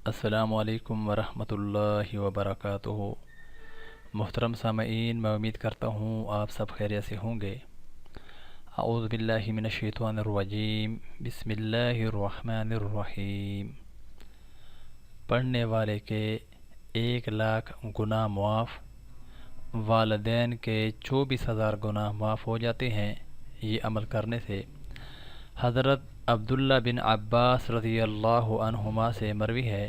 السلام علیکم ورحمۃ اللہ وبرکاتہ۔ محترم سامعین، میں امید کرتا ہوں آپ سب خیریت سے ہوں گے۔ اعوذ باللہ من الشیطان الرجیم، بسم اللہ الرحمن الرحیم۔ پڑھنے والے کے 1,00,000 گناہ معاف، والدین کے 24,000 گناہ معاف ہو جاتے ہیں یہ عمل کرنے سے۔ حضرت عبداللہ بن عباس رضی اللہ عنہما سے مروی ہے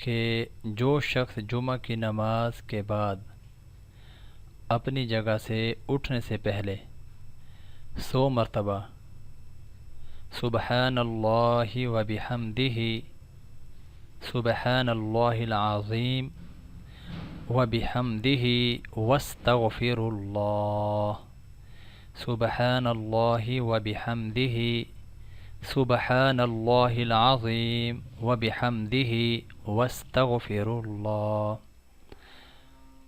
کہ جو شخص جمعہ کی نماز کے بعد اپنی جگہ سے اٹھنے سے پہلے 100 مرتبہ سبحان اللہ و بحمدہ، سبحان اللہ العظیم و بحمدہ واستغفر اللہ، سبحان اللہ و بحمدہ، سبحان اللہ العظیم و بحمدہ واستغفر اللہ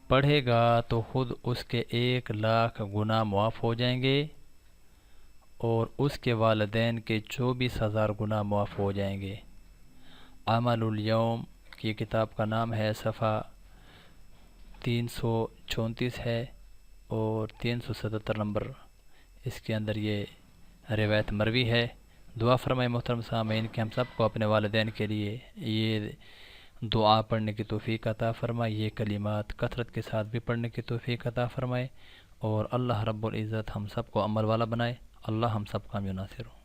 پڑھے گا تو خود اس کے 1,00,000 گناہ معاف ہو جائیں گے اور اس کے والدین کے 24,000 گناہ معاف ہو جائیں گے۔ عمل الیوم کی کتاب کا نام ہے، صفحہ 334 ہے اور 377 نمبر اس کے اندر یہ روایت مروی ہے۔ دعا فرمائے محترم سامعین کہ ہم سب کو اپنے والدین کے لیے یہ دعا پڑھنے کی توفیق عطا فرمائے، یہ کلمات کثرت کے ساتھ بھی پڑھنے کی توفیق عطا فرمائے، اور اللہ رب العزت ہم سب کو عمل والا بنائے۔ اللہ ہم سب کا ناصر ہو۔